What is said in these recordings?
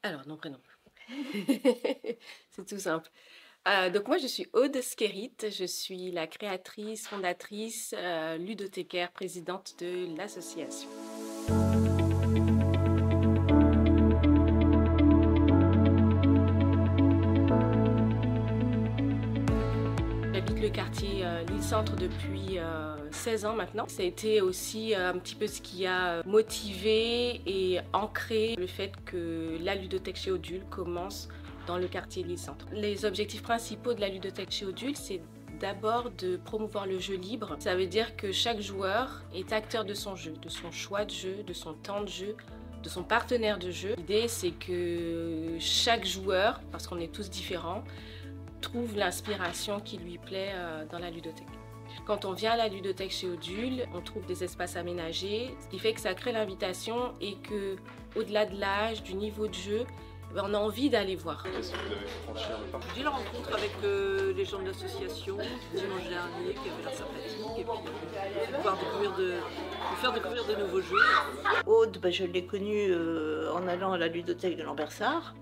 Alors, nom, prénom. C'est tout simple. Donc moi, je suis Aude Skérit, je suis la créatrice, fondatrice, ludothécaire, présidente de l'association. J'habite le quartier Lille Centre depuis 16 ans maintenant. Ça a été aussi un petit peu ce qui a motivé et ancré le fait que la ludothèque chez Odule commence dans le quartier Lille Centre. Les objectifs principaux de la ludothèque chez Odule, c'est d'abord de promouvoir le jeu libre. Ça veut dire que chaque joueur est acteur de son jeu, de son choix de jeu, de son temps de jeu, de son partenaire de jeu. L'idée, c'est que chaque joueur, parce qu'on est tous différents, trouve l'inspiration qui lui plaît dans la ludothèque. Quand on vient à la ludothèque chez Odule, on trouve des espaces aménagés, ce qui fait que ça crée l'invitation et que, au-delà de l'âge, du niveau de jeu, on a envie d'aller voir. Qu'est-ce que vous avez fait franchir le parcours? J'ai eu la rencontre avec les gens de l'association dimanche dernier qui avait l'air sympathique et puis faire découvrir de nouveaux jeux. Aude, je l'ai connue en allant à la ludothèque de Lambersart.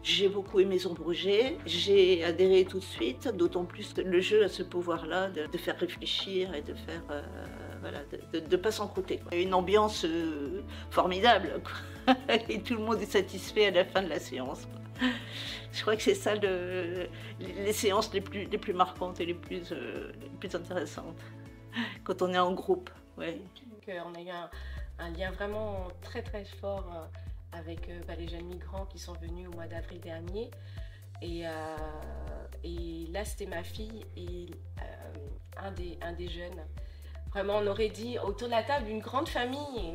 J'ai beaucoup aimé son projet, j'ai adhéré tout de suite, d'autant plus que le jeu a ce pouvoir-là de faire réfléchir et de faire, voilà, de pas s'encrouter. Une ambiance formidable, quoi. Et tout le monde est satisfait à la fin de la séance, quoi. Je crois que c'est ça les séances les plus marquantes et les plus intéressantes, quand on est en groupe. Ouais. On a eu un lien vraiment très très fort avec les jeunes migrants qui sont venus au mois d'avril dernier. Et là, c'était ma fille et un des jeunes. Vraiment, on aurait dit autour de la table une grande famille,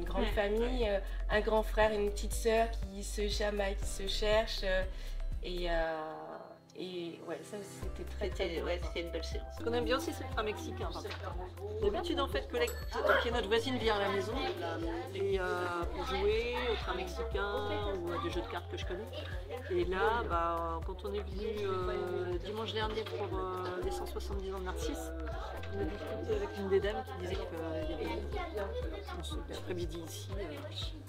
un grand frère et une petite sœur qui se chamaillent, qui se cherchent. Et ouais, ça c'était très beau. Ouais, c'était une belle séance. Ce qu'on aime bien aussi, c'est le train mexicain. D'habitude, en fait, notre voisine vient à la maison et pour jouer au train mexicain ou à des jeux de cartes que je connais. Et là, quand on est venu dimanche dernier pour les 170 ans de Narcisse, on a discuté avec une des dames qui disait qu'il y avait un super après-midi ici.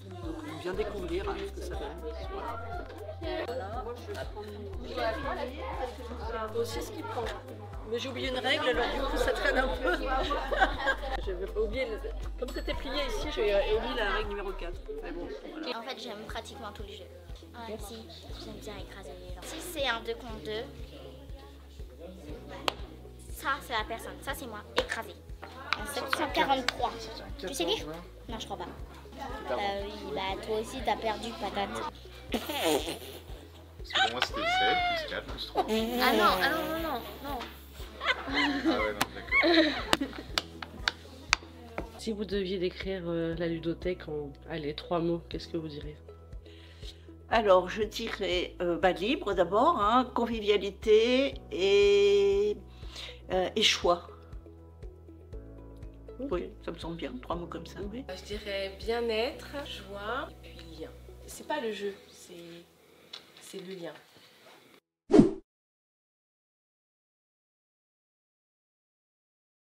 Donc on vient découvrir ce que ça donne. Voilà. Aussi ce qu'il prend. Mais j'ai oublié une règle, alors du coup ça traîne un peu. J'avais oublié, comme c'était plié ici, j'ai oublié la règle numéro 4. Mais bon, voilà. En fait, j'aime pratiquement tous les jeux. Ouais, si, j'aime bien écraser les gens. Si c'est un 2 contre 2, ça c'est la personne, ça c'est moi, écrasé. En 743. Tu sais lire? Non, je crois pas. Oui, toi aussi t'as perdu, patate. Parce que pour moi c'était 7 plus 4 plus 3. Ah non. Ah ouais, non, d'accord. Si vous deviez décrire la ludothèque en 3 mots, qu'est-ce que vous diriez? Alors, je dirais libre d'abord, hein, convivialité et choix. Okay. Oui, ça me semble bien, 3 mots comme ça. Oui. Je dirais bien-être, joie et puis lien. C'est pas le jeu, c'est le lien.